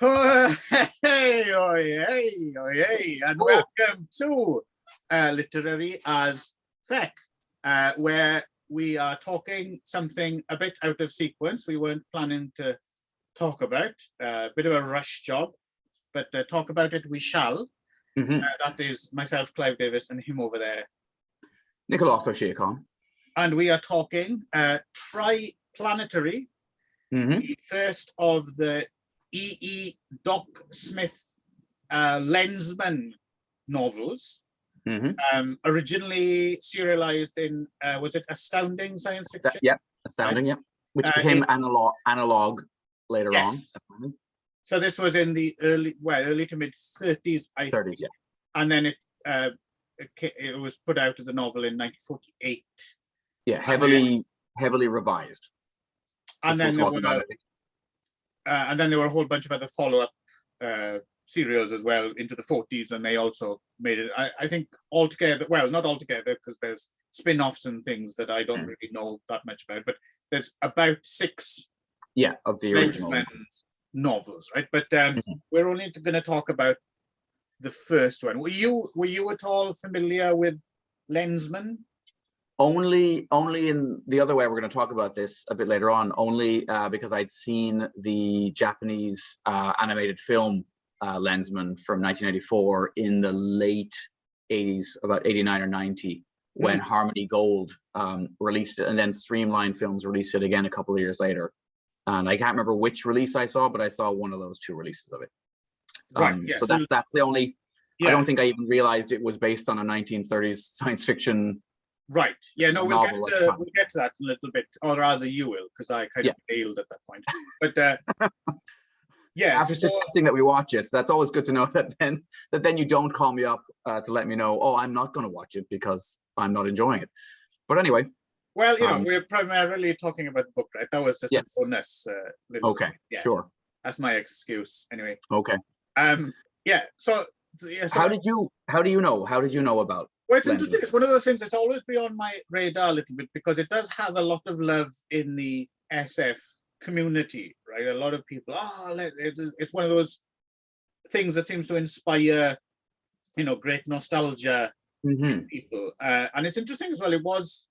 Oh, hey, oh, hey, oh, hey, and welcome to Literary as Feck, where we are talking something a bit out of sequence. We weren't planning to talk about, a bit of a rush job, but talk about it we shall. That is myself, Clive Davis, and him over there, Nicholas O'Shea-Con. And we are talking TRIPLANETARY, the first of the E. Doc Smith Lensman novels, originally serialized in, was it Astounding Science Fiction? Yeah, Astounding, yeah. Which became analog later on. So this was in the early to mid 30s, I think. Yeah. And then it was put out as a novel in 1948. Yeah, heavily revised. And then there were a whole bunch of other follow-up serials as well into the 40s, and they also made it, I think, altogether, well, not altogether, because there's spin-offs and things that I don't really know that much about, but there's about 6 of the original novels, right? But we're only going to talk about the first one. Were you at all familiar with Lensman? Only in the other way. We're going to talk about this a bit later on, only because I'd seen the Japanese animated film Lensman from 1984 in the late 80s, about 89 or 90, when Harmony Gold released it, and then Streamline Films released it again a couple of years later. And I can't remember which release I saw, but I saw one of those 2 releases of it. So that's the only. I don't think I even realized it was based on a 1930s science fiction. Right. Yeah. No, we'll get to that in a little bit, or rather, you will, because I kind of failed at that point. But after suggesting that we watch it, that's always good to know that then you don't call me up to let me know. Oh, I'm not going to watch it because I'm not enjoying it. But anyway. Well, we're primarily talking about the book, right? That was just a bonus. Sure. That's my excuse, anyway. Okay. So how did you know about? Well, it's interesting. It's one of those things that's always been on my radar a little bit, because it does have a lot of love in the SF community, right? A lot of people, it's one of those things that seems to inspire, great nostalgia in people. And it's interesting as well. It was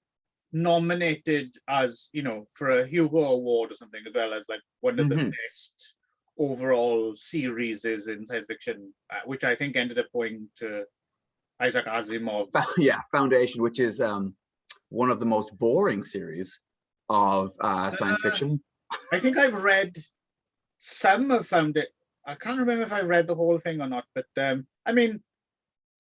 nominated as, for a Hugo Award or something, as well as like one of the best overall series in science fiction, which I think ended up going to Isaac Asimov's Foundation, which is one of the most boring series of science fiction. I think I've read some. Have found it. I can't remember if I read the whole thing or not, but I mean,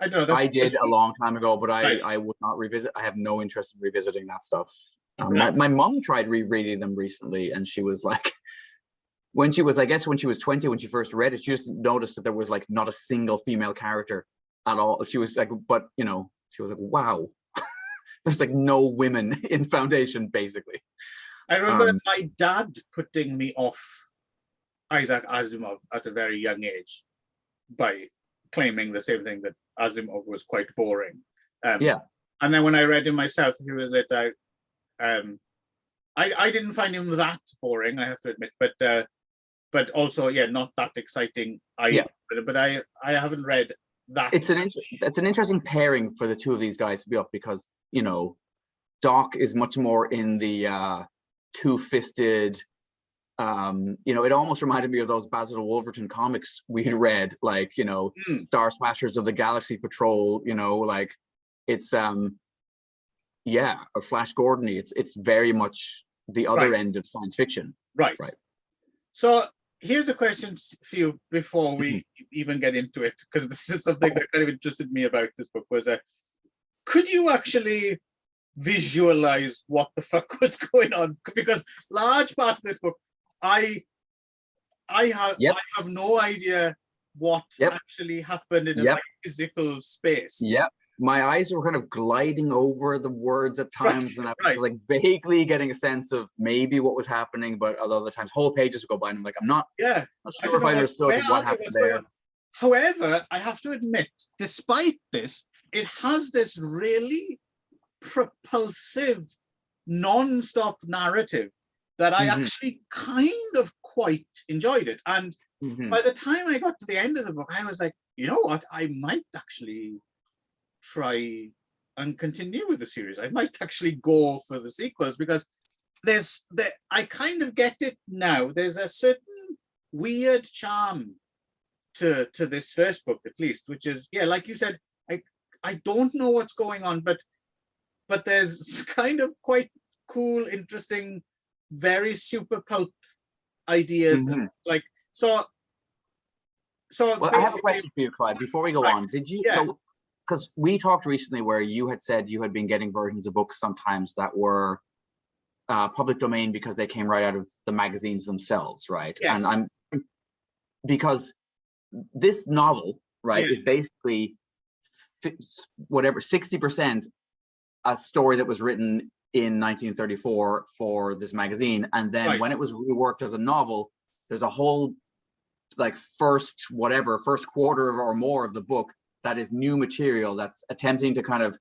I don't know. I did a long time ago, but I would not revisit. I have no interest in revisiting that stuff. My mom tried rereading them recently, and she was like, when she was 20, when she first read it, she just noticed that there was like not a single female character at all. She was like, she was like, wow, there's like no women in Foundation, basically. I remember my dad putting me off Isaac Asimov at a very young age by claiming the same thing, that Asimov was quite boring. And then when I read him myself, he was like, I didn't find him that boring, I have to admit, but also not that exciting either. But I haven't read that. It's an interesting pairing for the 2 of these guys to be up, because Doc is much more in the two-fisted, it almost reminded me of those Basil Wolverton comics we'd read, like Star Smashers of the Galaxy Patrol, like it's or Flash Gordon-y. It's very much the other end of science fiction. Right. So here's a question for you before we even get into it, because this is something that kind of interested me about this book, was could you actually visualize what the fuck was going on? Because large part of this book, I have no idea what actually happened in a physical space. My eyes were kind of gliding over the words at times, and I was like vaguely getting a sense of maybe what was happening, but at other times whole pages would go by and I'm like, I'm not sure if I understood what happened there. However, I have to admit, despite this, it has this really propulsive, non-stop narrative that I actually kind of quite enjoyed it. And Mhm. by the time I got to the end of the book, I was like, you know what? I might actually try and continue with the series. I might actually go for the sequels, because I kind of get it now. There's a certain weird charm to this first book, at least, which is, yeah, like you said, I don't know what's going on, but there's kind of quite cool, interesting, very super pulp ideas. Mhm. Like, so Well, I have a question for you, Clive, before we go right, on. Did you, yeah. so, because we talked recently where you had said you had been getting versions of books sometimes that were public domain because they came right out of the magazines themselves, right? Yes. And because this novel, right, Yeah. is basically whatever, 60% a story that was written in 1934 for this magazine. And then Right. when it was reworked as a novel, there's a whole like first quarter or more of the book that is new material that's attempting to kind of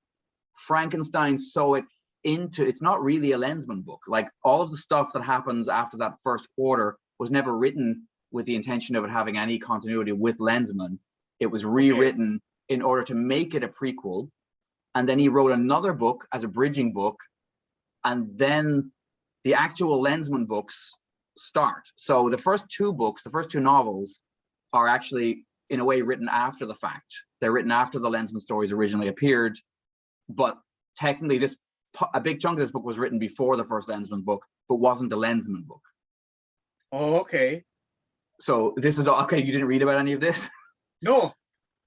Frankenstein sew it into, it's not really a Lensman book. Like all of the stuff that happens after that first quarter was never written with the intention of it having any continuity with Lensman. It was rewritten in order to make it a prequel. And then he wrote another book as a bridging book. And then the actual Lensman books start. So the first two books, the first two novels, are actually in a way written after the fact. They're written after the Lensman stories originally appeared, but technically a big chunk of this book was written before the first Lensman book, but wasn't a Lensman book. Oh, okay. So this is okay. You didn't read about any of this? No.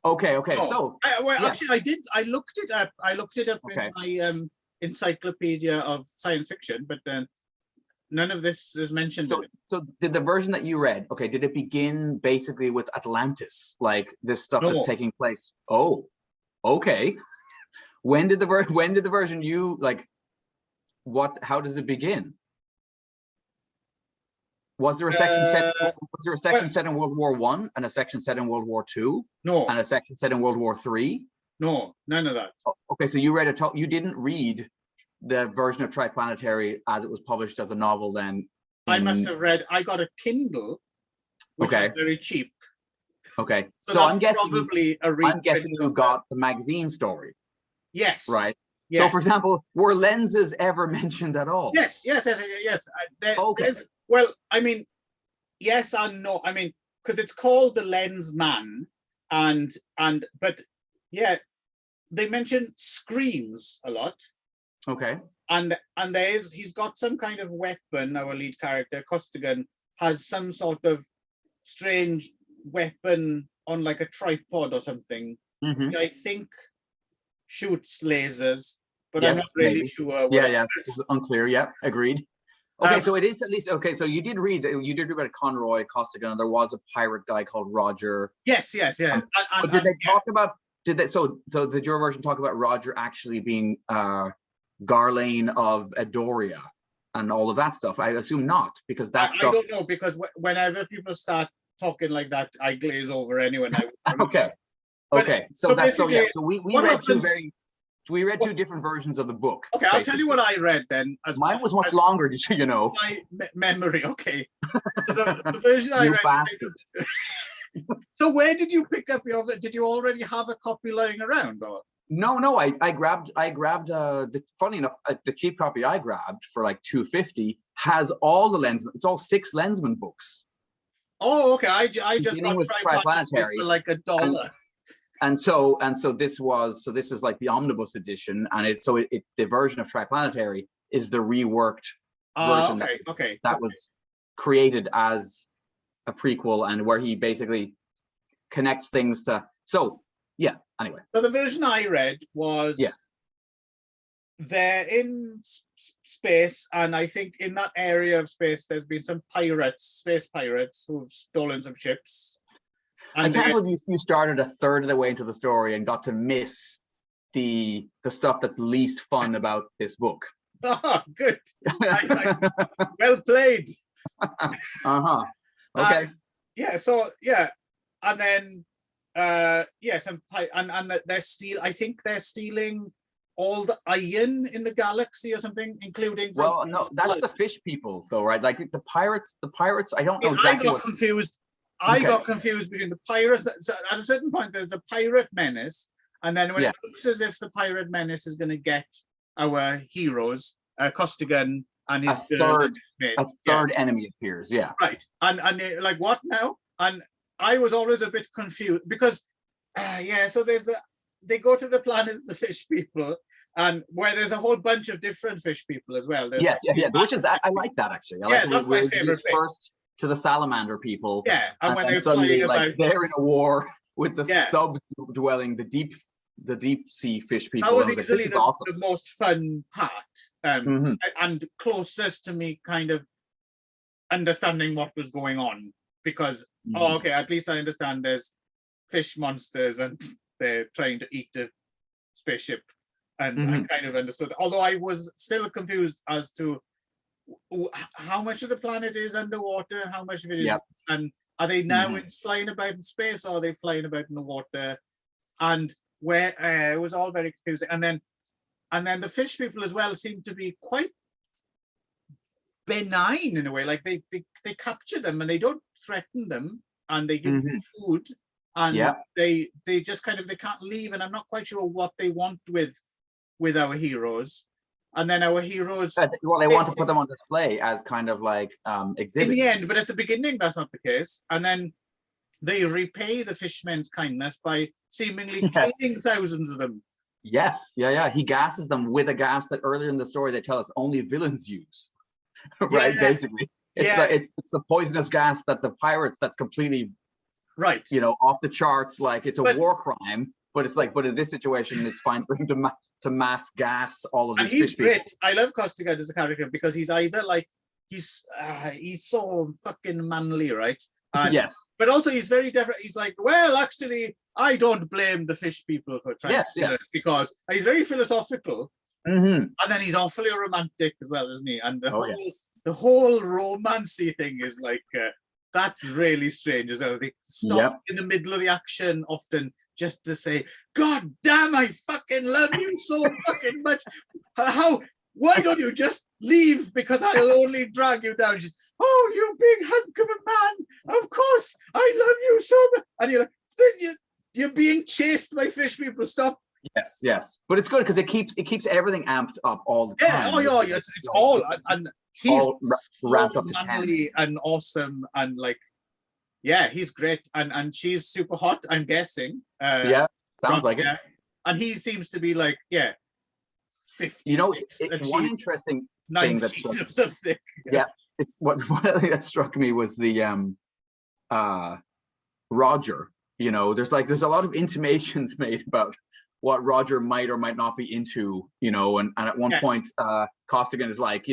Okay. No. So actually, I did. I looked it up. In my encyclopedia of science fiction, but then none of this is mentioned in it. So did the version that you read, okay, did it begin basically with Atlantis, like this stuff that's taking place? Oh, okay. When did the version you like? How does it begin? Was there a section set? Was there a section set in World War I and a section set in World War II? No. And a section set in World War III? No, none of that. Okay, so you read you didn't read the version of TRIPLANETARY as it was published as a novel then? I must have read, I got a Kindle, which is very cheap. Okay, so I'm guessing probably I'm guessing you got the magazine story. Yes. Right. Yeah. So, for example, were lenses ever mentioned at all? Yes. Okay. Well, I mean, yes and no. I mean, because it's called the Lensman, but yeah, they mention screams a lot. Okay. And he's got some kind of weapon. Our lead character, Costigan, has some sort of strange weapon on like a tripod or something. Mm-hmm. I think shoots lasers, but I'm not really sure. It's unclear. Yeah, agreed. Okay, so it is at least okay. So you did read about Conroy, Costigan, and there was a pirate guy called Roger. Yes, yeah. Did they talk about? So did your version talk about Roger actually being Garlane of Edoria and all of that stuff? I assume not, because that's. I don't know, because whenever people start talking like that, I glaze over anyway. Okay. We read two different versions of the book. Okay, basically. I'll tell you what I read then. Mine was much longer, just so you know. My memory, okay. The version I read. So where did you pick up your? Did you already have a copy lying around, or? No. I grabbed. Funny enough, the cheap copy I grabbed for like $2.50 has all the Lensmen. It's all 6 Lensman books. Oh, okay. I just got TRIPLANETARY for like $1. And so this is like the omnibus edition, and the version of TRIPLANETARY is the reworked version that was created as a prequel, and where he basically connects things to. So yeah. Anyway, so the version I read was they're in space, and I think in that area of space there's been some space pirates who've stolen some ships. I can't believe you started a third of the way into the story and got to miss the stuff that's least fun about this book. Oh, good. Well played. Okay. And then and they're I think they're stealing all the iron in the galaxy or something, including from. Well, no, that's the fish people, though, right? Like the pirates. I don't know I exactly got what. confused. Okay. I got confused between the pirates. So at a certain point, there's a pirate menace, and then when Yes. it looks as if the pirate menace is going to get our heroes, Costigan and his a third enemy appears. Yeah. Right, and like, what now? And I was always a bit confused because, so they go to the planet of the fish people, and where there's a whole bunch of different fish people as well. There's Yes, yeah. Which is I like that actually. I like that's my favorite bit. First to the salamander people. Yeah, and when then they're suddenly flying like about, they're in a war with the sub-dwelling, the deep sea fish people. That was like, easily awesome. the most fun part, and closest to me kind of understanding what was going on, because okay, at least I understand there's fish monsters and they're trying to eat the spaceship, and I kind of understood, although I was still confused as to how much of the planet is underwater, how much of it is, and are they now flying about in space, or are they flying about in the water, and where it was all very confusing. And then the fish people as well seem to be quite benign in a way, like they capture them and they don't threaten them, and they give them food, and they just kind of, they can't leave, and I'm not quite sure what they want with our heroes. And then our heroes, well, they want to put them on display as kind of like exhibits in the end, but at the beginning that's not the case. And then they repay the fishmen's kindness by seemingly killing thousands of them. Yes, yeah. He gasses them with a gas that earlier in the story they tell us only villains use. Right, basically. It's the poisonous gas that the pirates, that's completely off the charts, like it's a war crime, but it's like, but in this situation it's fine for him to mass gas all of these. And he's great. I love Costigan as a character because he's either like he's so fucking manly, right? And, but also he's very different. He's like, well, actually, I don't blame the fish people for trying to kill us, because he's very philosophical. And then he's awfully romantic as well, isn't he? And the whole romancy thing is like, that's really strange as well. They stop in the middle of the action often just to say, God damn, I fucking love you so fucking much. Why don't you just leave, because I'll only drag you down. She's, oh, you big hunk of a man. Of course, I love you so much. And you're like, you're being chased by fish people. Stop. Yes. But it's good because it keeps everything amped up all the time. It's all, and he's all wrapped up to manly and awesome, and like, he's great, and she's super hot, I'm guessing. Sounds like it. And he seems to be like 50. One interesting thing that it's what that struck me was the Roger. There's a lot of intimations made about what Roger might or might not be into, and at one point Costigan is like,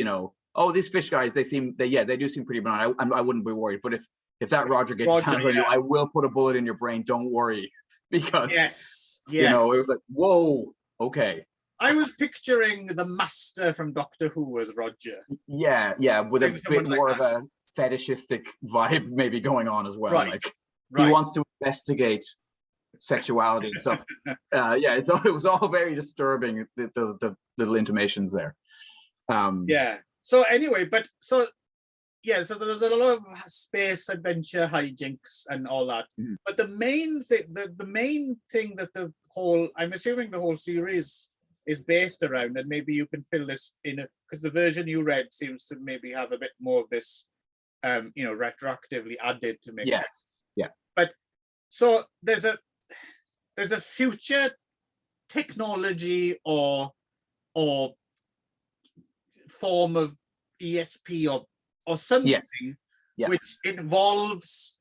oh, these fish guys, they do seem pretty benign. I wouldn't be worried, but if that Roger gets down on you, I will put a bullet in your brain, don't worry. Because it was like, whoa, okay. I was picturing the Master from Doctor Who as Roger. Yeah, with a bit more of a fetishistic vibe maybe going on as well. He wants to investigate sexuality and stuff. It was all very disturbing, the little intimations there. So anyway, so there was a lot of space adventure hijinks and all that. But the main thing that I'm assuming the whole series is based around, and maybe you can fill this in, because the version you read seems to maybe have a bit more of this retroactively added to make sense. But so there's a future technology or form of ESP or something which involves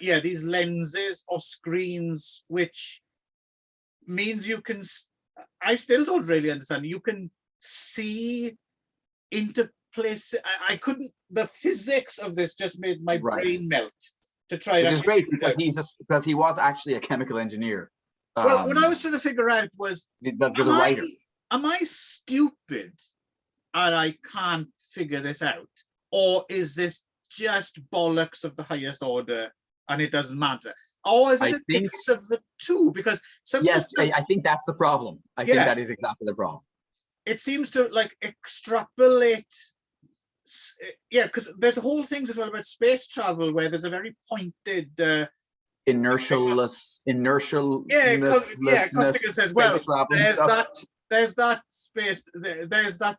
these lenses or screens, which means you can, I still don't really understand, you can see into place. I couldn't, the physics of this just made my brain melt to try. Which is great, because because he was actually a chemical engineer. Well, what I was trying to figure out was, am I stupid and I can't figure this out, or is this just bollocks of the highest order and it doesn't matter? Or is it a mix of the two? Because I think that's the problem. I think that is exactly the problem. It seems to like extrapolate. Yeah, because there's whole things as well about space travel where there's a very pointed inertial. Costigan says, well, there's that space, there's that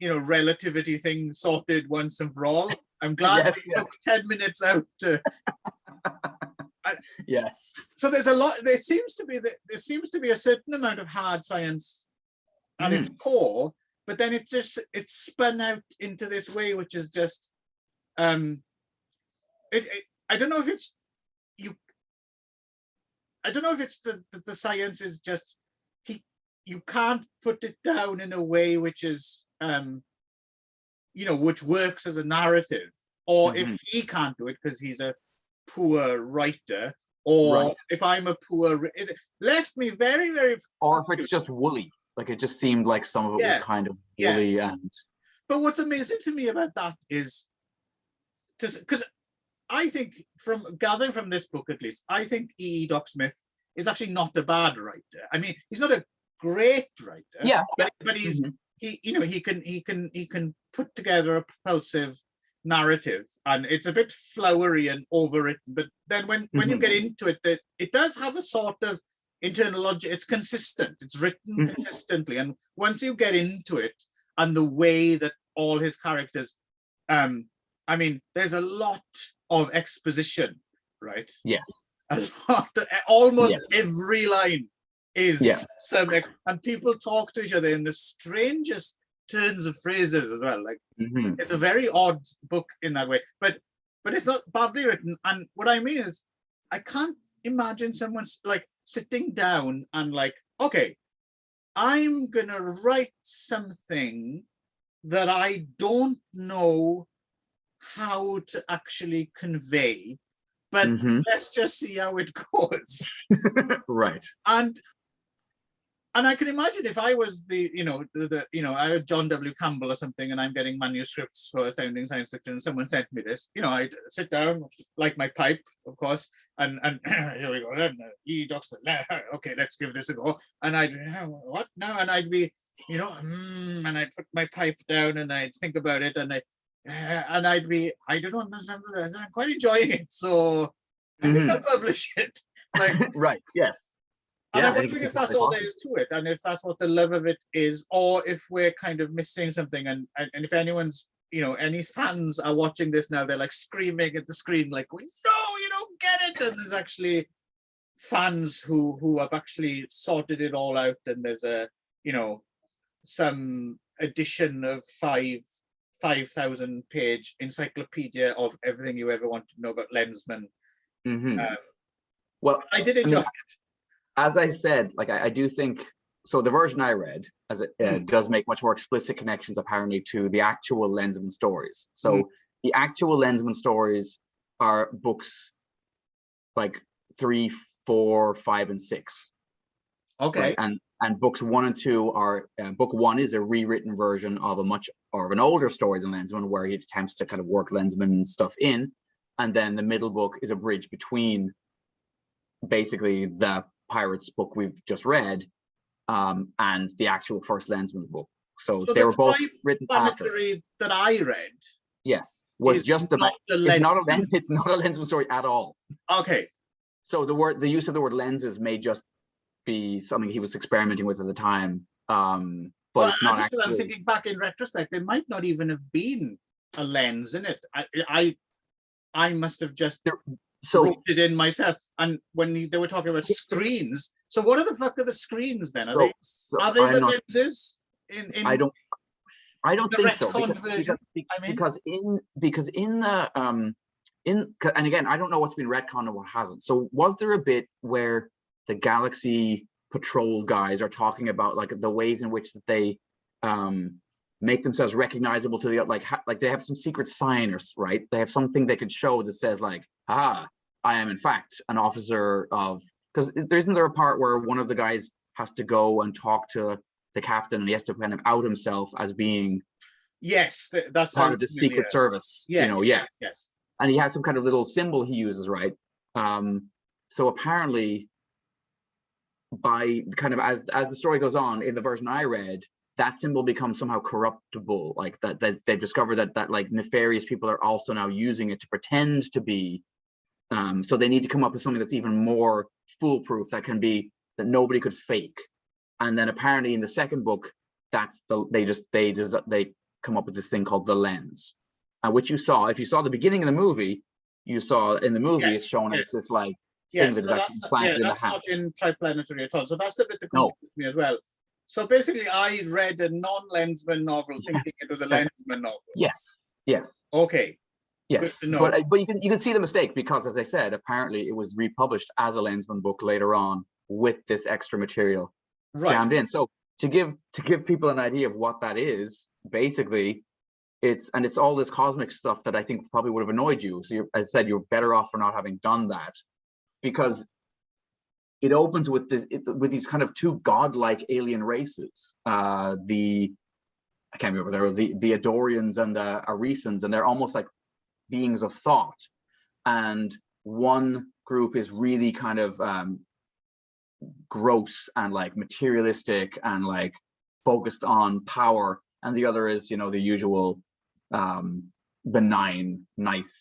relativity thing sorted once and for all. I'm glad we took 10 minutes out to yes. So there's a lot. There seems to be a certain amount of hard science at its core, but then it's spun out into this way, which is just I don't know if it's the science is just you can't put it down in a way which is which works as a narrative, or if he can't do it because he's a poor writer, or if I'm a poor, it left me very, very, or if it's just woolly, like it just seemed like some of it was kind of woolly. But what's amazing to me about that is because I think, from gathering from this book at least, I think Doc Smith is actually not a bad writer. I mean, he's not a great writer, but he's he can put together a propulsive narrative, and it's a bit flowery and overwritten, but then when you get into it, that it does have a sort of internal logic. It's consistent, it's written consistently, and once you get into it and the way that all his characters, I mean, there's a lot of exposition, right? Yes. A lot, almost every line is some and people talk to each other in the strangest turns of phrases as well. Like it's a very odd book in that way, but it's not badly written. And what I mean is, I can't imagine someone's like sitting down and like, okay, I'm gonna write something that I don't know how to actually convey, but let's just see how it goes. Right. And I can imagine if I was I had John W. Campbell or something, and I'm getting manuscripts for Astounding Science Fiction, and someone sent me this, I'd sit down, light my pipe, of course, and here we go then, okay, let's give this a go. And I'd, what now? And I'd be, and I'd put my pipe down and I'd think about it, and I'd be, I don't understand this, I'm quite enjoying it, so I think I'll publish it. Like, right, yes. And I'm wondering if that's all there is to it, and if that's what the love of it is, or if we're kind of missing something. And if anyone's, any fans are watching this now, they're like screaming at the screen, like, no, you don't get it. And there's actually fans who have actually sorted it all out, and there's a, some edition of 5,000 page encyclopedia of everything you ever want to know about Lensmen. Well, I did enjoy it. As I said, like I do think so. The version I read, as it does make much more explicit connections apparently to the actual Lensman stories. So the actual Lensman stories are books like 3, 4, 5, and 6. Okay. Right? And books 1 and 2 are book 1 is a rewritten version of an older story than Lensman, where he attempts to kind of work Lensman stuff in, and then the middle book is a bridge between basically the Pirates book we've just read and the actual first Lensman book. So they were both written after. That I read, yes, was just about. It's not a Lensman story at all. Okay. So the use of the word lenses may just be something he was experimenting with at the time. But it's not actually. I'm thinking back in retrospect, there might not even have been a lens in it. I must have just wrote it in myself. And when they were talking about screens, so what the fuck are the screens then? Are they the lenses? I don't think so. Because in the and again, I don't know what's been retconned and what hasn't. So was there a bit where the Galaxy Patrol guys are talking about like the ways in which that they make themselves recognizable to the like they have some secret sign, or right? They have something they could show that says like, I am in fact an officer of, because isn't there a part where one of the guys has to go and talk to the captain and he has to kind of out himself as being that's part of the Secret Service. Yes. And he has some kind of little symbol he uses, right? So apparently, by kind of as the story goes on, in the version I read, that symbol becomes somehow corruptible, like that they've discovered that like nefarious people are also now using it to pretend to be. So they need to come up with something that's even more foolproof, that nobody could fake. And then apparently in the second book, they come up with this thing called the lens, which you saw. If you saw the beginning of the movie, you saw in the movie it's shown as this like thing that is actually planted in the hat. Not in TRIPLANETARY at all. So that's the bit that No. confused me as well. So basically, I read a non-Lensman novel thinking it was a Lensman novel. Yes. Okay. Yes, but you can see the mistake, because, as I said, apparently it was republished as a Lensman book later on with this extra material jammed in. So to give people an idea of what that is, basically, it's all this cosmic stuff that I think probably would have annoyed you. So as I said, you're better off for not having done that, because it opens with these kind of two godlike alien races. I can't remember, there were the Adorians and the Arisans, and they're almost like beings of thought. And one group is really kind of gross and like materialistic and like focused on power, and the other is, the usual benign, nice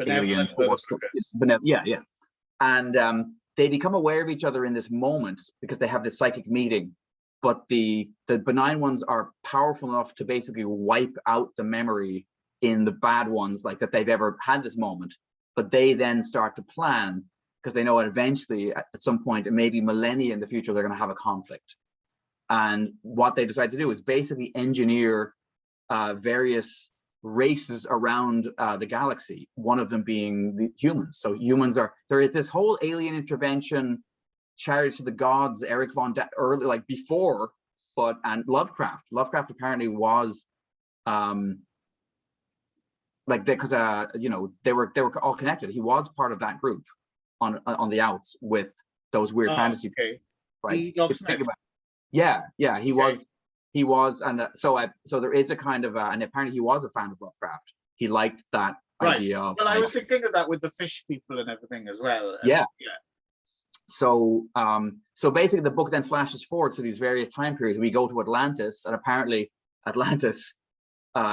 alien force. And they become aware of each other in this moment because they have this psychic meeting, but the benign ones are powerful enough to basically wipe out the memory in the bad ones, like that they've ever had this moment. But they then start to plan, because they know eventually at some point, maybe millennia in the future, they're going to have a conflict. And what they decide to do is basically engineer various races around the galaxy, one of them being the humans. So humans there is this whole alien intervention, chariots of the gods, Eric von early, like before, and Lovecraft apparently was because they were all connected. He was part of that group on the outs with those weird fantasy, right? He was, and so there is a kind of and apparently he was a fan of Lovecraft. He liked that idea of. Well, I was thinking of that with the fish people and everything as well. So basically, the book then flashes forward through these various time periods. We go to Atlantis, and apparently Atlantis,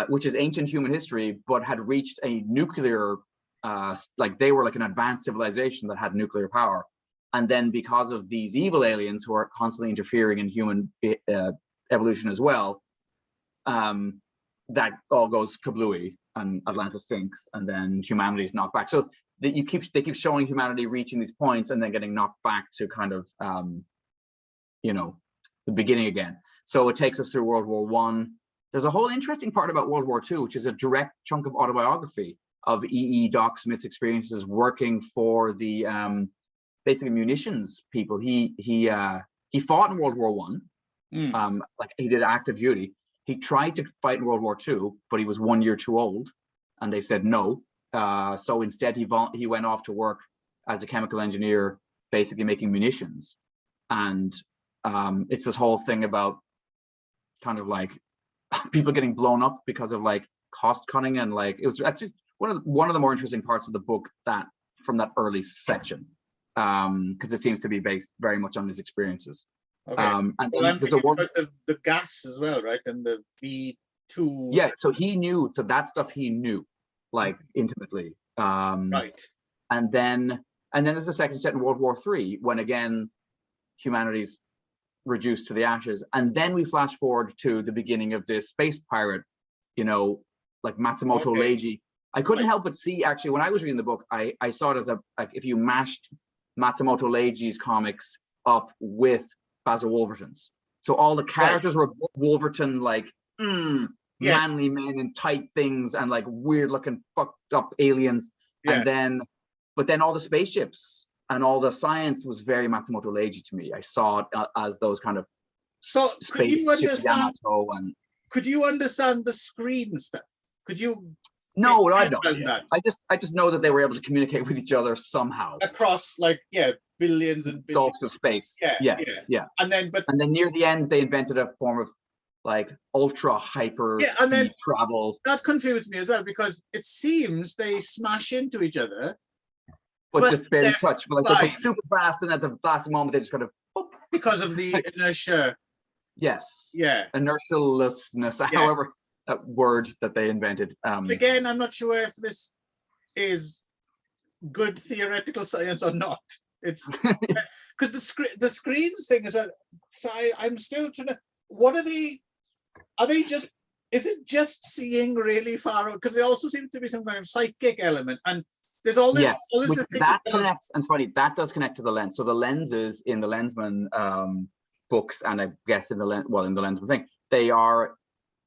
which is ancient human history, but had reached a nuclear, they were like an advanced civilization that had nuclear power. And then because of these evil aliens who are constantly interfering in human evolution as well, that all goes kablooey, and Atlantis sinks, and then humanity's knocked back. So they keep showing humanity reaching these points and then getting knocked back to kind of the beginning again. So it takes us through World War I. There's a whole interesting part about World War II, which is a direct chunk of autobiography of Doc Smith's experiences working for the basically munitions people. He fought in World War I. He did active duty. He tried to fight in World War II, but he was 1 year too old, and they said no. So instead, he went off to work as a chemical engineer, basically making munitions. And it's this whole thing about kind of like people getting blown up because of like cost cutting, and like it was actually one of the more interesting parts of the book from that early section, because it seems to be based very much on his experiences. Okay. And well, I'm thinking about the gas as well, right? And the V2. Yeah, so he knew. So that stuff he knew, like intimately. Right. And then there's the second set in World War III, when again humanity's reduced to the ashes. And then we flash forward to the beginning of this space pirate, like Matsumoto Leiji. I couldn't help but see, actually, when I was reading the book, I saw it as if you mashed Matsumoto Leiji's comics up with Basil Wolverton's. So all the characters were Wolverton, like manly men in tight things and like weird looking fucked up aliens. But then all the spaceships and all the science was very Matsumoto Leiji to me. I saw it as those kind of could you understand the screen stuff? Could you? No, I don't. I just know that they were able to communicate with each other somehow across billions and billions gulfs of space. Yeah. And then near the end, they invented a form of like ultra hyper travel. That confused me as well, because it seems they smash into each other, but just barely they're touch. But like they go fine super fast, and at the last moment they just kind of boop. because of the inertia. Yes. Yeah. Inertialessness, Yes. however, that word that they invented. Again, I'm not sure if this is good theoretical science or not. It's because the screens thing as well. So I'm still trying to. What are they? Are they just? Is it just seeing really far? Because there also seems to be some kind of psychic element, and there's all this. Yes, all this which thing that connects, and funny that does connect to the lens. So the lenses in the Lensman books, and I guess in the Lensman thing, they are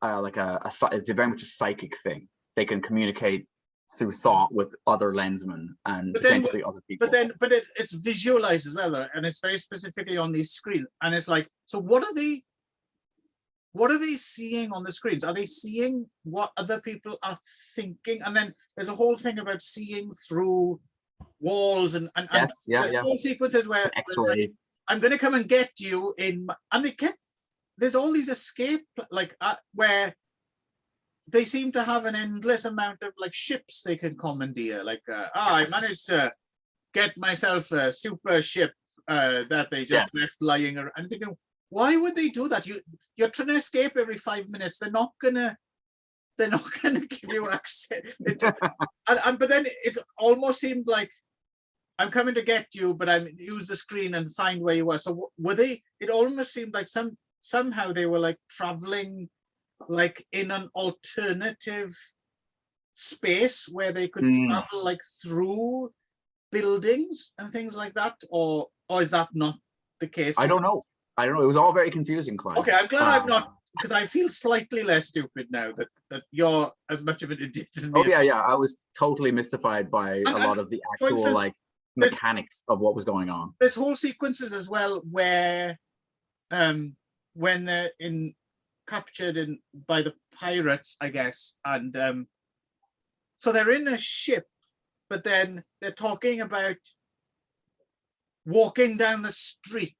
like they're very much a psychic thing. They can communicate through thought with other lensmen and potentially other people. But it's visualized as well, and it's very specifically on these screens. And it's like, so what are they seeing on the screens? Are they seeing what other people are thinking? And then there's a whole thing about seeing through walls and there's whole sequences where like, I'm going to come and get you and there's all these escape where they seem to have an endless amount of like ships they can commandeer. Like, I managed to get myself a super ship that they just left lying around. I'm thinking, why would they do that? You're trying to escape every 5 minutes. They're not gonna give you access. But then it almost seemed like I'm coming to get you, but I'm use the screen and find where you were. So were they? It almost seemed like somehow they were like traveling like in an alternative space where they could travel like through buildings and things like that, or is that not the case? I don't know. It was all very confusing, Clive. Okay, I'm glad I'm not, because I feel slightly less stupid now that you're as much of an idiot as me. Oh yeah, I was totally mystified by a lot of the actual instance, like mechanics of what was going on. There's whole sequences as well where when they're captured by the pirates, I guess, and so they're in a ship, but then they're talking about walking down the street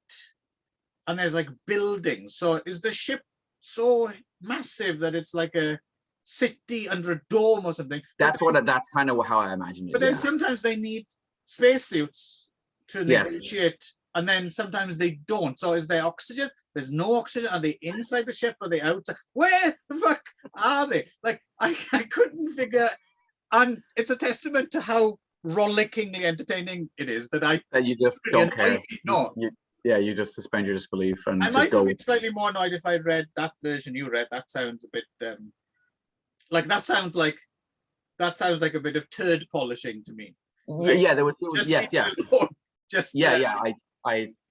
and there's like buildings. So is the ship so massive that it's like a city under a dome or something? That's kind of how I imagine it. But then sometimes they need spacesuits to negotiate, and then sometimes they don't. So is there oxygen? There's no oxygen. Are they inside the ship? Are they outside? Where the fuck are they? Like I couldn't figure. And it's a testament to how rollickingly entertaining it is that you just don't care. No. You just suspend your disbelief and I might have been slightly more annoyed if I'd read that version you read. That sounds a bit like that sounds like a bit of turd polishing to me. Like, there was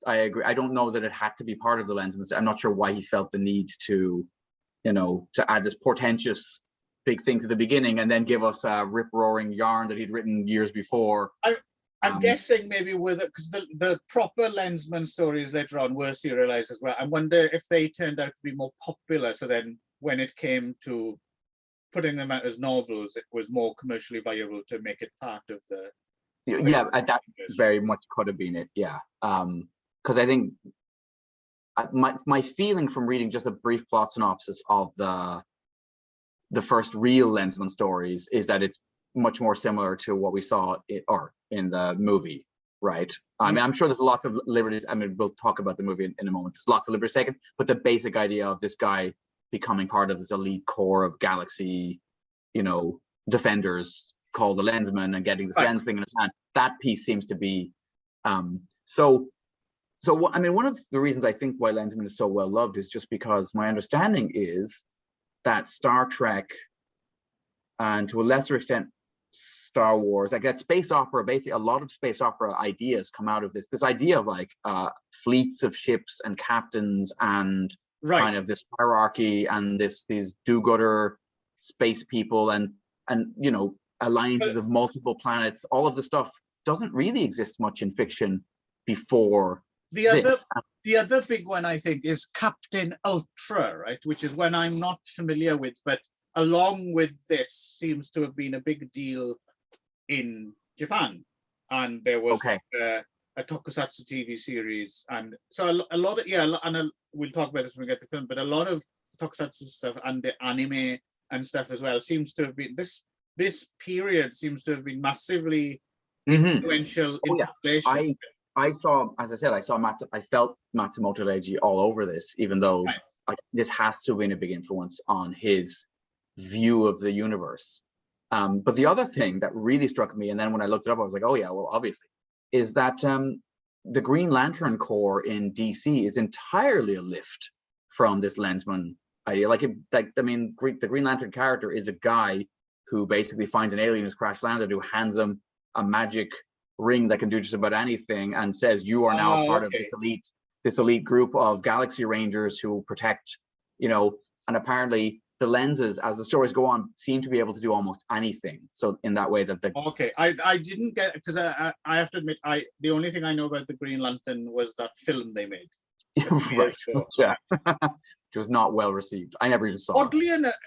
I agree. I don't know that it had to be part of the Lensman. I'm not sure why he felt the need to add this portentous big thing to the beginning and then give us a rip-roaring yarn that he'd written years before. I'm guessing maybe with it because the proper Lensman stories later on were serialized as well. I wonder if they turned out to be more popular. So then when it came to putting them out as novels, it was more commercially viable to make it part of the. That very much could have been it. Yeah, because I think my feeling from reading just a brief plot synopsis of the first real Lensman stories is that it's much more similar to what we saw in the movie, right? I mean, I'm sure there's lots of liberties. I mean, we'll talk about the movie in a moment. There's lots of liberties taken, but the basic idea of this guy becoming part of this elite corps of galaxy, defenders called the Lensmen and getting this lens thing in his hand, that piece seems to be so I mean, one of the reasons I think why Lensman is so well loved is just because my understanding is that Star Trek, and to a lesser extent Star Wars, like that space opera, basically a lot of space opera ideas come out of this idea of like fleets of ships and captains and kind of this hierarchy and these do-gooder space people and alliances of multiple planets. All of the stuff doesn't really exist much in fiction before the other big one, I think, is Captain Ultra, right? Which is one I'm not familiar with, but along with this seems to have been a big deal in Japan. And there was a tokusatsu TV series. And so a lot of, we'll talk about this when we get the film, but a lot of the tokusatsu stuff and the anime and stuff as well seems to have been, this period seems to have been massively influential Oh, yeah. translation. I saw, as I said, I felt Matsumoto Leiji all over this, even though like this has to have been a big influence on his view of the universe. But the other thing that really struck me, and then when I looked it up, I was like, oh yeah, well, obviously, is that the Green Lantern Corps in DC is entirely a lift from this Lensman idea. I mean, the Green Lantern character is a guy who basically finds an alien who's crash landed, who hands him a magic ring that can do just about anything, and says, "You are now part of this elite group of Galaxy Rangers who will protect," you know. And apparently, the lenses, as the stories go on, seem to be able to do almost anything. So in that way, that the I didn't get, because I have to admit, the only thing I know about the Green Lantern was that film they made. Right, yeah. Which was not well received. I never even saw it.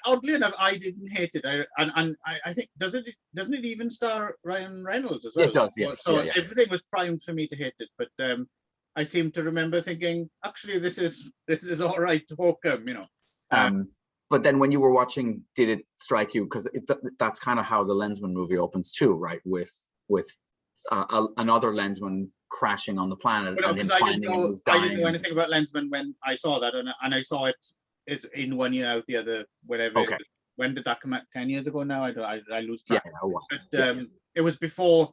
Oddly enough, I didn't hate it. I think doesn't it even star Ryan Reynolds as well? It does, yes. So everything was primed for me to hate it, but I seem to remember thinking, actually, this is all right to Hawkham, you know. But then when you were watching, did it strike you? Because that's kind of how the Lensman movie opens too, right? With another Lensman crashing on the planet. Well, because I didn't know anything about Lensman when I saw that, and I saw it's in one year out the other, whatever. Okay. When did that come out? 10 years ago now? I lose track. Yeah, but it was before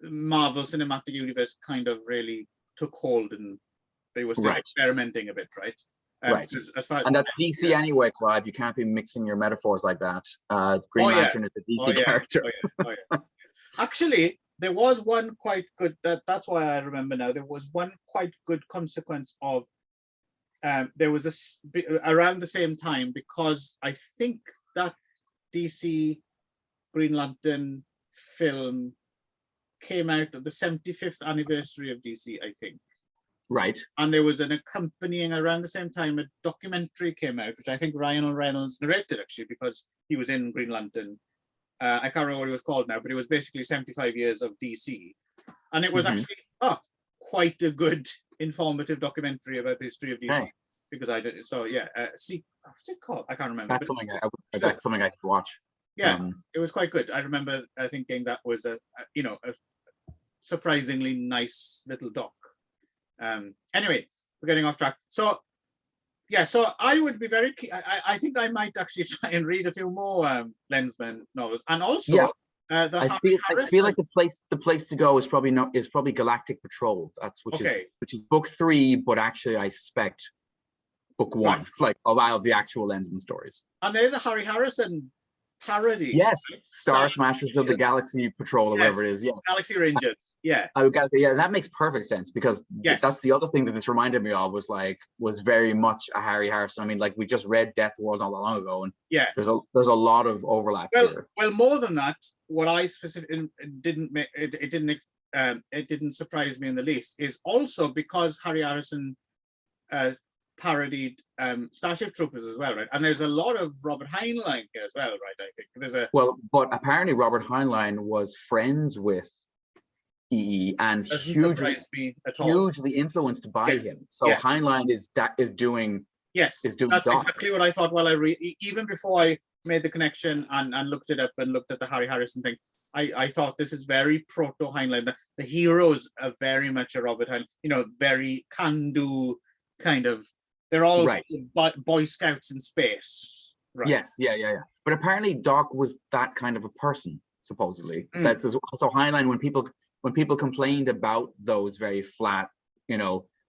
Marvel Cinematic Universe kind of really took hold, and they were still experimenting a bit, right? Right. And that's DC anyway, Clive. You can't be mixing your metaphors like that. Green Lantern is a DC character. Actually, there was one quite good, that's why I remember now, there was one quite good consequence of, there was around the same time, because I think that DC Green Lantern film came out at the 75th anniversary of DC, I think. Right. And there was an accompanying, around the same time, a documentary came out, which I think Ryan Reynolds narrated, actually, because he was in Green Lantern. I can't remember what it was called now, but it was basically 75 years of DC. And it was actually quite a good informative documentary about the history of DC. Because I did, so yeah, what's it called? I can't remember. That's something I could watch. Yeah, it was quite good. I remember thinking that was a surprisingly nice little doc. Anyway, we're getting off track. So yeah, so I would be very keen. I think I might actually try and read a few more Lensman novels, and also I feel like the place to go is probably Galactic Patrol. Which is book 3, but actually I suspect book 1, like of the actual Lensman stories. And there's a Harry Harrison parody. Yes, Star Smashers of the Galaxy Patrol, or whatever it is. Yes, Galaxy Rangers. Yeah. That makes perfect sense, because that's the other thing that this reminded me of, was very much a Harry Harrison. I mean, like, we just read Death World not that long ago, and there's a lot of overlap here. Well, more than that, what I specifically it didn't surprise me in the least is also because Harry Harrison parodied Starship Troopers as well, right? And there's a lot of Robert Heinlein as well, right? I think but apparently Robert Heinlein was friends with EE and hugely influenced by him. So Heinlein is doing that's exactly what I thought while I read, even before I made the connection and looked it up and looked at the Harry Harrison thing. I thought this is very proto Heinlein. The heroes are very much a Robert Heinlein, very can-do kind of. They're all Boy Scouts in space. Right. Yes, yeah. But apparently Doc was that kind of a person, supposedly. That's so Heinlein, when people complained about those very flat,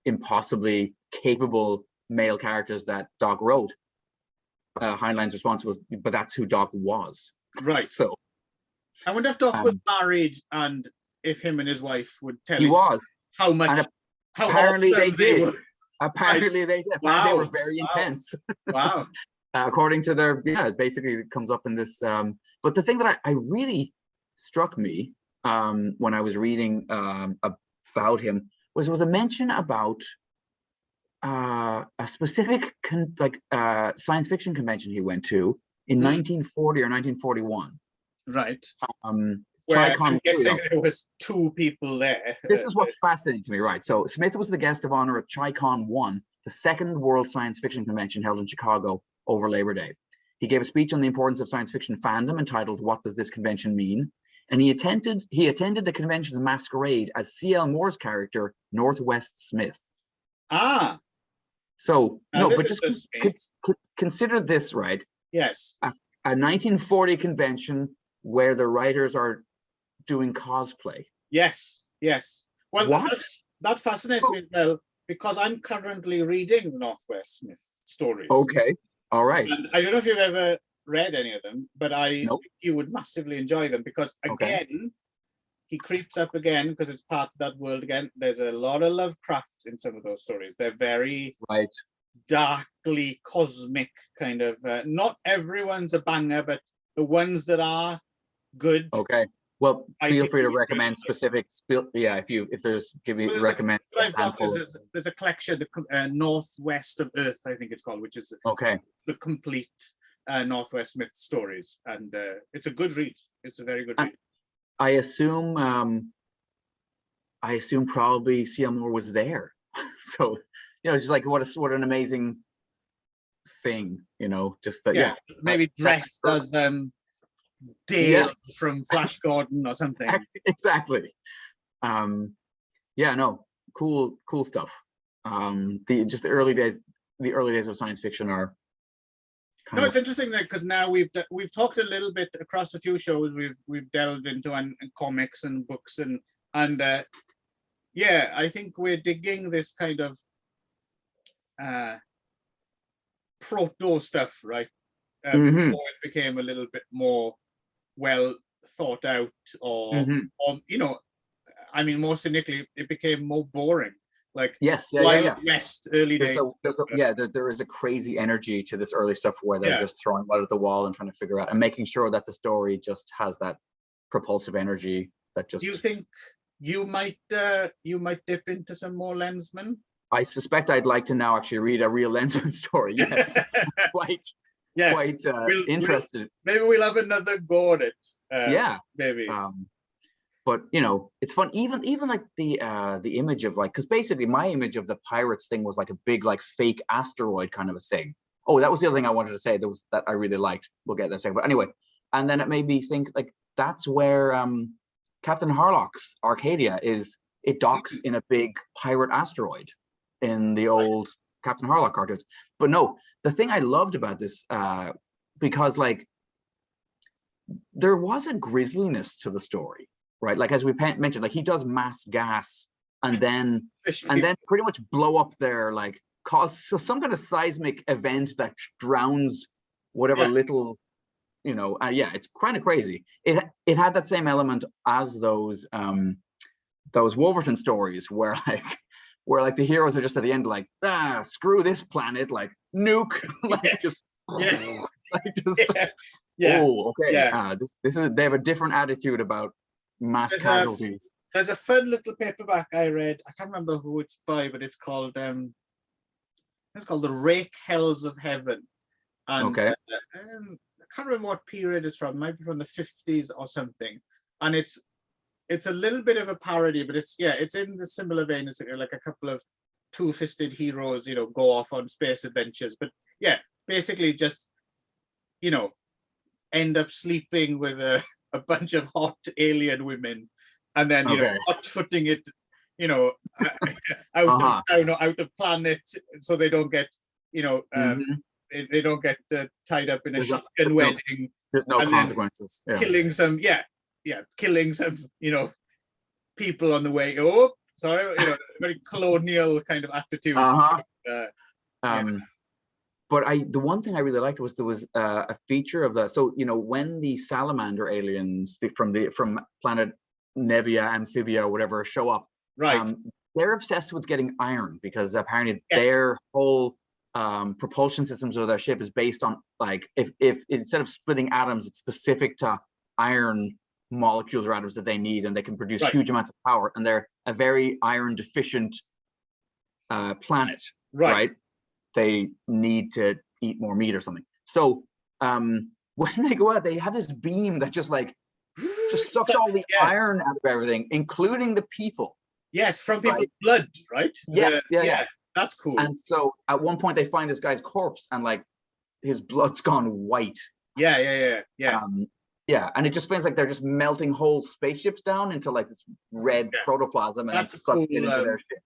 impossibly capable male characters that Doc wrote, Heinlein's response was, but that's who Doc was. Right. So I wonder if Doc was married, and if him and his wife would tell how apparently awesome they were. Apparently they did. Wow. They were very intense. Wow. According to their, basically it comes up in this. But the thing that I really struck me when I was reading about him was a mention about a specific science fiction convention he went to in 1940 or 1941. Right. Where I'm guessing there was 2 people there. This is what's fascinating to me, right? So Smith was the guest of honor at ChiCon 1, the second World Science Fiction Convention held in Chicago over Labor Day. He gave a speech on the importance of science fiction fandom entitled, "What Does This Convention Mean?" and he attended the convention's masquerade as C.L. Moore's character, Northwest Smith. Ah. So Now no, but just consider this, right? Yes. A 1940 convention where the writers are doing cosplay. Yes, yes. Well, What? that fascinates me as well, because I'm currently reading the Northwest Smith stories. Okay, all right. And I don't know if you've ever read any of them, but I Nope. think you would massively enjoy them, because again, he creeps up again because it's part of that world again. There's a lot of Lovecraft in some of those stories. They're very darkly cosmic kind of. Not everyone's a banger, but the ones that are good. Okay. Well, feel free to recommend specific. If there's recommend. What I've got is there's a collection, the Northwest of Earth, I think it's called, which is the complete Northwest Smith stories, and it's a good read. It's a very good read. I assume probably C.L. Moore was there, so just like what an amazing thing, just that. Maybe dressed as Dale from Flash Gordon or something. Exactly. Cool stuff. The early days of science fiction are. No, it's interesting that because now we've talked a little bit across a few shows. We've delved into comics and books and I think we're digging this kind of proto stuff, right? Before it became a little bit more well thought out, or more cynically, it became more boring. Like Wild West early days. There is a crazy energy to this early stuff where they're just throwing mud at the wall and trying to figure out and making sure that the story just has that propulsive energy that just. Do you think you might dip into some more Lensmen? I suspect I'd like to now actually read a real Lensman story. Yes, quite interested. Maybe we'll have another go at it. Maybe. But it's fun. Even like the image of because basically my image of the pirates thing was like a big fake asteroid kind of a thing. Oh, that was the other thing I wanted to say. That I really liked. We'll get there in a second. But anyway, and then it made me think that's where Captain Harlock's Arcadia is. It docks in a big pirate asteroid in the old Captain Harlock cartoons. But no, the thing I loved about this because there was a grisliness to the story. Right, as we mentioned, he does mass gas and then pretty much blow up their cause some kind of seismic event that drowns whatever little, it's kind of crazy. It had that same element as those Wolverton stories where the heroes are just at the end screw this planet, nuke, this is they have a different attitude about mass casualties. There's a fun little paperback I read. I can't remember who it's by, but it's called The Rakes of Heaven. And, I can't remember what period it's from. It might be from the 50s or something. And it's a little bit of a parody, but it's in the similar vein. It's like a couple of two-fisted heroes, go off on space adventures. But basically just end up sleeping with a bunch of hot alien women, and then hot-footing it, out of planet, so they don't get, they don't get tied up in a shotgun wedding. There's no consequences. Killing some, killing some, people on the way. Oh, sorry, very colonial kind of attitude. But the one thing I really liked was there was a feature of when the salamander aliens from planet Nevia, Amphibia, or whatever show up, they're obsessed with getting iron because apparently their whole propulsion systems of their ship is based on if instead of splitting atoms, it's specific to iron molecules or atoms that they need, and they can produce huge amounts of power, and they're a very iron deficient planet, right? They need to eat more meat or something. So when they go out, they have this beam that just sucks all the iron out of everything, including the people. Yes, from people's blood, right? Yes, that's cool. And so at one point they find this guy's corpse, and his blood's gone white. Yeah. Yeah, and it just feels like they're just melting whole spaceships down into like this red protoplasm, and That's then a cool. sucked it into their ship.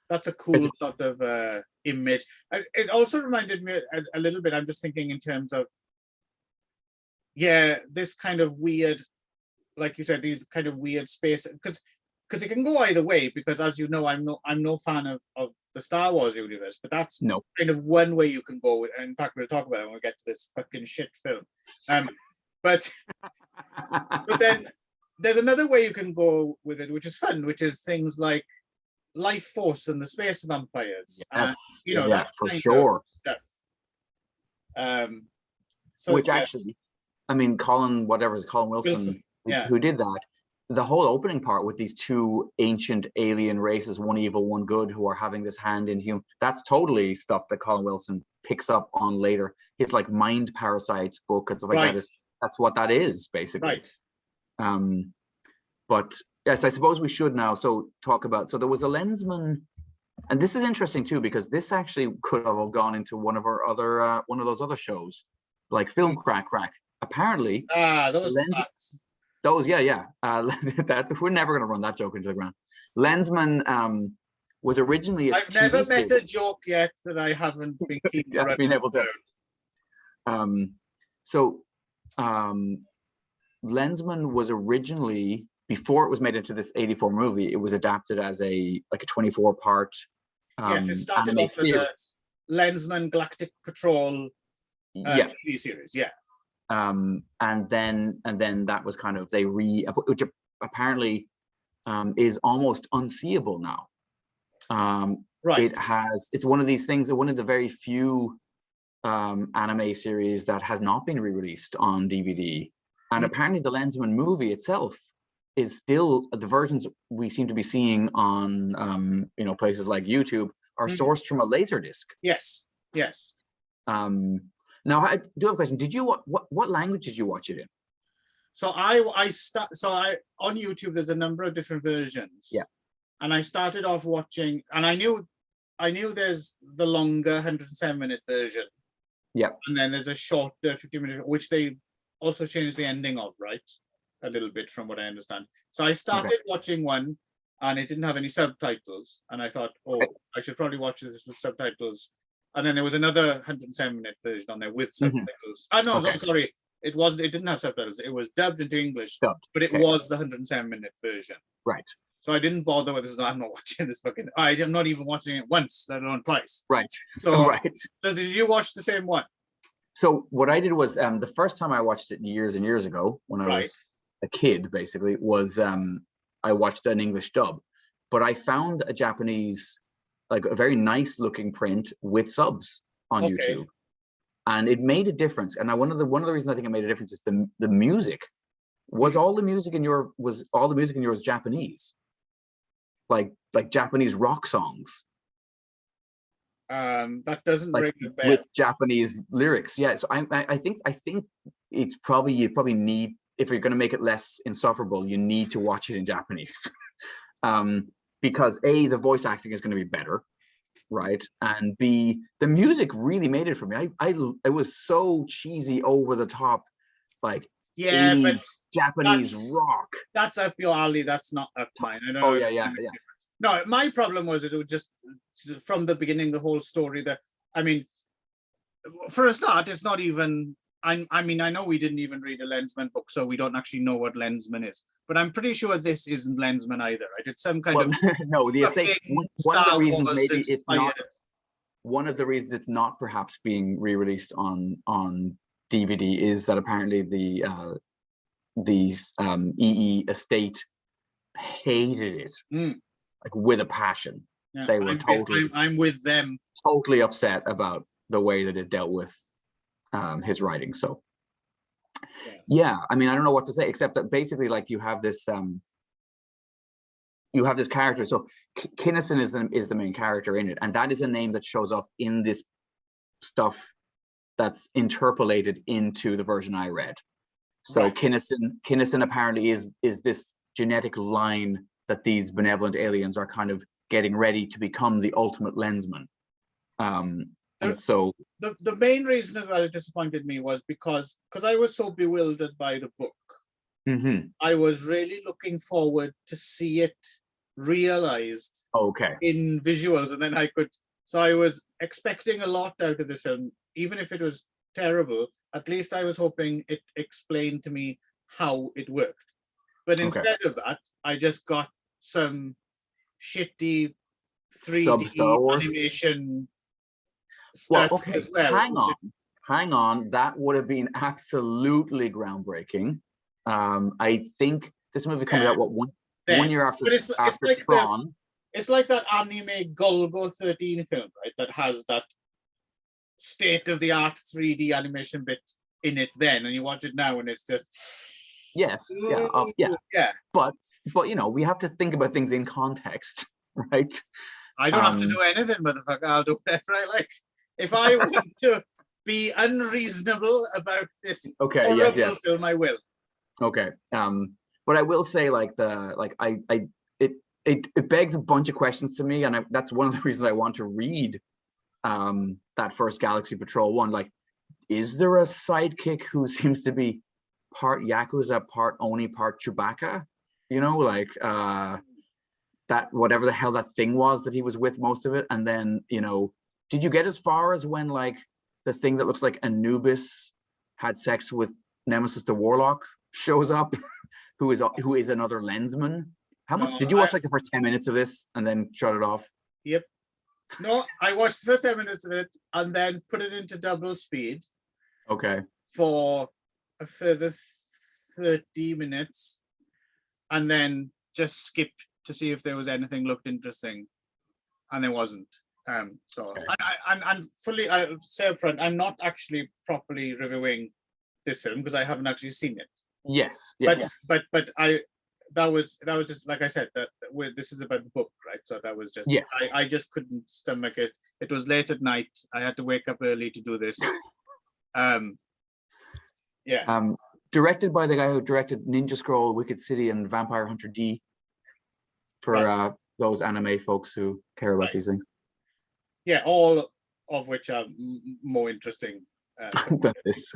That's a cool sort of image. It also reminded me a little bit. I'm just thinking in terms of, this kind of weird, like you said, these kind of weird space, because it can go either way. Because as you know, I'm no fan of the Star Wars universe, but that's kind of one way you can go with. And in fact, we'll talk about it when we get to this fucking shit film. But then there's another way you can go with it, which is fun, which is things like Life Force and the Space Vampires. Yes, that for kind sure. of stuff. Which actually, I mean, Colin Wilson, who did that, the whole opening part with these two ancient alien races, one evil, one good, who are having this hand in human, that's totally stuff that Colin Wilson picks up on later. His like Mind Parasites book and stuff like that that's what that is, basically. But yes, I suppose we should now talk about, so there was a Lensman, and this is interesting too, because this actually could have gone into one of our other one of those other shows, like Film Crack. Apparently those that we're never going to run that joke into the ground. Lensman was originally I've never met a joke yet that I haven't been been able to. Lensman was originally, before it was made into this 84 movie, it was adapted as a 24-part it started off as a Lensman Galactic Patrol TV series, and then that was kind of, which apparently is almost unseeable now. It's one of these things, one of the very few anime series that has not been re-released on DVD, and apparently the Lensman movie itself is still, the versions we seem to be seeing on places like YouTube are sourced from a Laserdisc. Yes. Now I do have a question. Did you what language did you watch it in? So on YouTube there's a number of different versions. Yeah. And I started off watching, and I knew there's the longer 107-minute version. Yeah. And then there's a shorter 50-minute, which they also changed the ending of, right? A little bit from what I understand. So I started watching one, and it didn't have any subtitles. And I thought, I should probably watch this with subtitles. And then there was another 107-minute version on there with subtitles. Sorry. It didn't have subtitles. It was dubbed into English, but it was the 107-minute version. Right. So I didn't bother with this. I'm not watching this fucking. I'm not even watching it once, let alone twice. Right. So, so did you watch the same one? So what I did was, the first time I watched it years and years ago, when I was a kid, basically, was I watched an English dub, but I found a Japanese, like a very nice looking print with subs on YouTube, and it made a difference. And one of the reasons I think it made a difference is the music. Was all the music in yours Japanese? Like Japanese rock songs? That doesn't ring the bell. With Japanese lyrics, yeah. So I think it's probably, you probably need, if you're going to make it less insufferable, you need to watch it in Japanese, because A, the voice acting is going to be better, right? And B, the music really made it for me. It was so cheesy, over the top, like 80s Japanese rock. That's up your alley. That's not up mine. I don't know. Yeah. No, my problem was it was just from the beginning, the whole story that, I mean, for a start, it's not even, I mean, I know we didn't even read a Lensman book, so we don't actually know what Lensman is, but I'm pretty sure this isn't Lensman either. I did some kind of no, one of the reasons maybe it's not, one of the reasons it's not perhaps being re-released on DVD is that apparently the EE estate hated it, like with a passion. Yeah, they were I'm with them. Totally upset about the way that it dealt with his writing. So yeah, I mean, I don't know what to say, except that basically, like, you have this character. So Kinnison is the main character in it, and that is a name that shows up in this stuff that's interpolated into the version I read. So Kinnison apparently is this genetic line that these benevolent aliens are kind of getting ready to become the ultimate Lensman. And so the main reason as well it disappointed me was because I was so bewildered by the book. I was really looking forward to see it realized in visuals, and then so I was expecting a lot out of this film, even if it was terrible. At least I was hoping it explained to me how it worked. But instead of that, I just got some shitty 3D animation stuff as well. Hang on. That would have been absolutely groundbreaking. I think this movie comes out one year after like Tron. It's like that anime Golgo 13 film, right? That has that state-of-the-art 3D animation bit in it then, and you watch it now and it's just but you know, we have to think about things in context, right? I don't have to do anything, motherfucker. I'll do whatever I like. If I want to be unreasonable about this horrible film, I will. Okay. But I will say, it begs a bunch of questions to me, and that's one of the reasons I want to read that first Galaxy Patrol one. Like, is there a sidekick who seems to be part Yakuza, part Oni, part Chewbacca? You know, like that whatever the hell that thing was that he was with most of it, and then, you know, did you get as far as when like the thing that looks like Anubis had sex with Nemesis the Warlock shows up, who is another Lensman? How much did you watch like the first 10 minutes of this and then shut it off? Yep. No, I watched the first 10 minutes of it and then put it into double speed. Okay. For a further 30 minutes, and then just skipped to see if there was anything looked interesting, and there wasn't. So and fully, I'll say up front, I'm not actually properly reviewing this film because I haven't actually seen it. Yes. But that was just like I said, that this is about the book, right? So that was just I just couldn't stomach it. It was late at night. I had to wake up early to do this. Directed by the guy who directed Ninja Scroll, Wicked City, and Vampire Hunter D. For those anime folks who care about these things. Yeah, all of which are more interesting than this.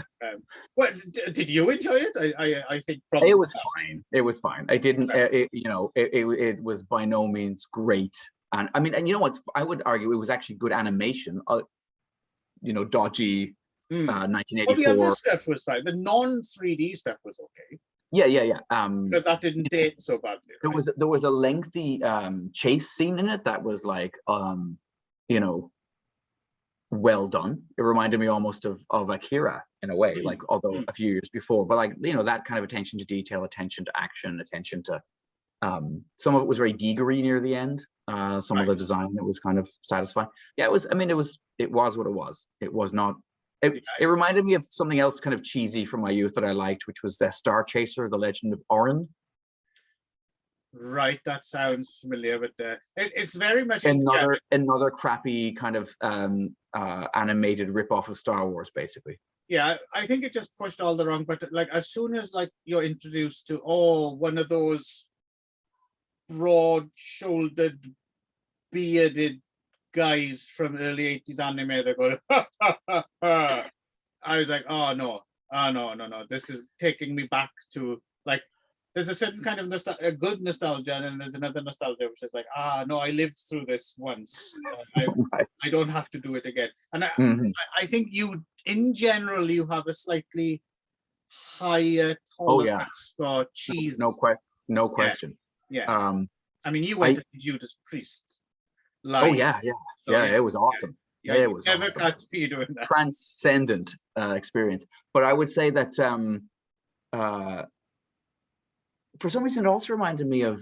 What did you enjoy it? I think probably it was fine. It was fine. I didn't. It was by no means great. And I mean, and you know what? I would argue it was actually good animation. Dodgy. 1984. Well, the other stuff was fine. The non-3D stuff was okay. Yeah. Because that didn't date so badly. Right? There was a lengthy chase scene in it that was like, well done. It reminded me almost of Akira in a way, like although a few years before. But like that kind of attention to detail, attention to action, attention to some of it was very Gigery near the end. Some of the design that was kind of satisfying. Yeah, it was. I mean, it was what it was. It was not. It reminded me of something else kind of cheesy from my youth that I liked, which was the Star Chaser, The Legend of Orin. Right, that sounds familiar, but it's very much another crappy kind of animated ripoff of Star Wars, basically. Yeah, I think it just pushed all the wrong buttons. Like as soon as like you're introduced to one of those broad-shouldered, bearded guys from early 80s anime that go, I was like, oh no, this is taking me back to like, there's a certain kind of a good nostalgia, and then there's another nostalgia which is like, no, I lived through this once. I don't have to do it again. And I think in general, you have a slightly higher tolerance for cheese. No question. Yeah. I mean, you went to Judas Priest. Live. It was awesome. It was never awesome. catch me doing that. Transcendent experience. But I would say that for some reason it also reminded me of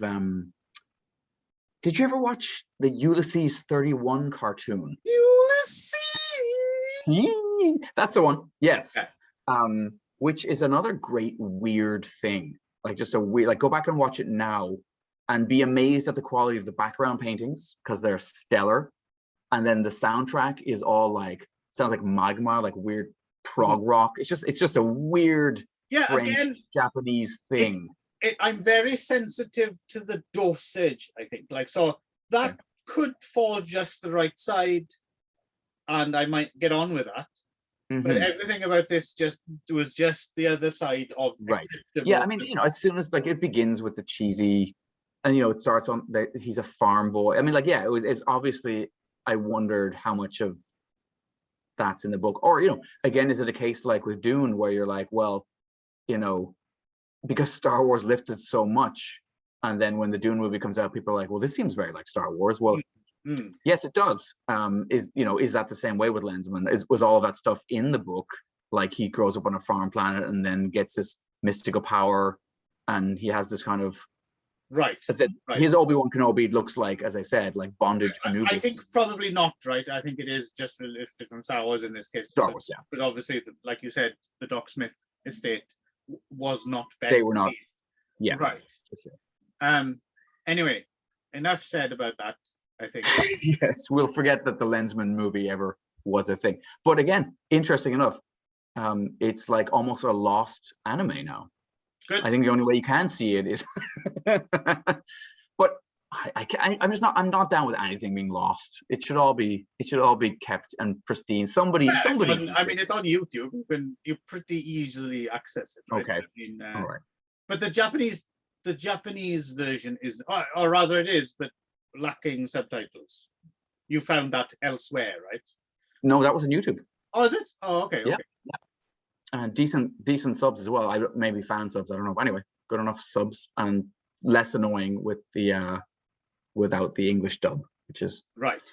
did you ever watch the Ulysses 31 cartoon? Ulysses! That's the one. Yes. Which is another great weird thing. Like just a weird, like go back and watch it now and be amazed at the quality of the background paintings because they're stellar. And then the soundtrack is all like, sounds like magma, like weird prog rock. It's just a weird French, Japanese thing. I'm very sensitive to the dosage, I think. Like, so that could fall just the right side. and I might get on with that. But everything about this was just the other side of acceptable. Yeah, I mean, as soon as like it begins with the cheesy, and it starts on he's a farm boy. I mean, like, yeah, it's obviously, I wondered how much of that's in the book, or again, is it a case like with Dune where you're like, well, because Star Wars lifted so much, and then when the Dune movie comes out, people are like, well, this seems very like Star Wars. Well, yes, it does. Is that the same way with Lensman? Was all of that stuff in the book? Like, he grows up on a farm planet and then gets this mystical power, and he has this kind of his Obi-Wan Kenobi looks like, as I said, like bondage Anubis. I think probably not, right? I think it is just lifted from Star Wars in this case. Star Wars, yeah. Because obviously, like you said, the Doc Smith estate was not best. They were not. Pleased. Yeah. Right. For sure. Anyway, enough said about that, I think. Yes, we'll forget that the Lensman movie ever was a thing. But again, interesting enough, it's like almost a lost anime now. Good. I think the only way you can see it is, but I'm not down with anything being lost. It should all be kept and pristine. Somebody. I mean, it's on YouTube. You pretty easily access it. Right? Okay. I mean, all right. But the Japanese version is, or rather, it is, but lacking subtitles. You found that elsewhere, right? No, that was on YouTube. Oh, is it? Oh, okay. Yeah. Okay. And decent subs as well. I maybe fan subs. I don't know. But anyway, good enough subs, and less annoying with the without the English dub, which is right.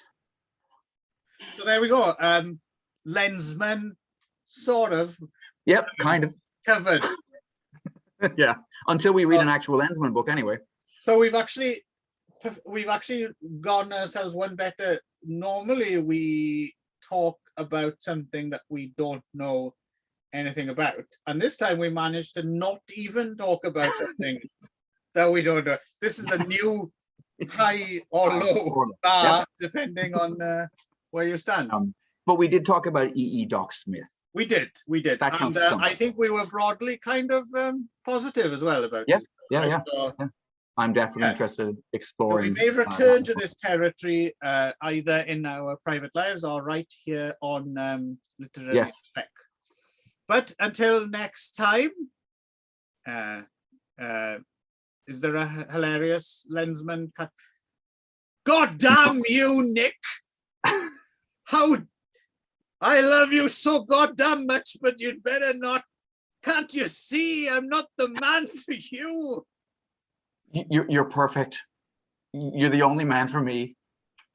So there we go. Lensman, sort of. Yep, kind of covered. Yeah, until we read an actual Lensman book, anyway. So we've actually gone ourselves one better. Normally we talk about something that we don't know anything about, and this time we managed to not even talk about something that we don't know. This is a new high or low bar, depending on where you stand. But we did talk about Doc Smith. We did, and I think we were broadly kind of positive as well about it. Yeah. I'm definitely interested in exploring. So we may return to this territory either in our private lives or right here on Literary Feck. But until next time, is there a hilarious Lensman cut? God damn you, Nick! How I love you so goddamn much, but you'd better not. Can't you see I'm not the man for you? You're perfect. You're the only man for me.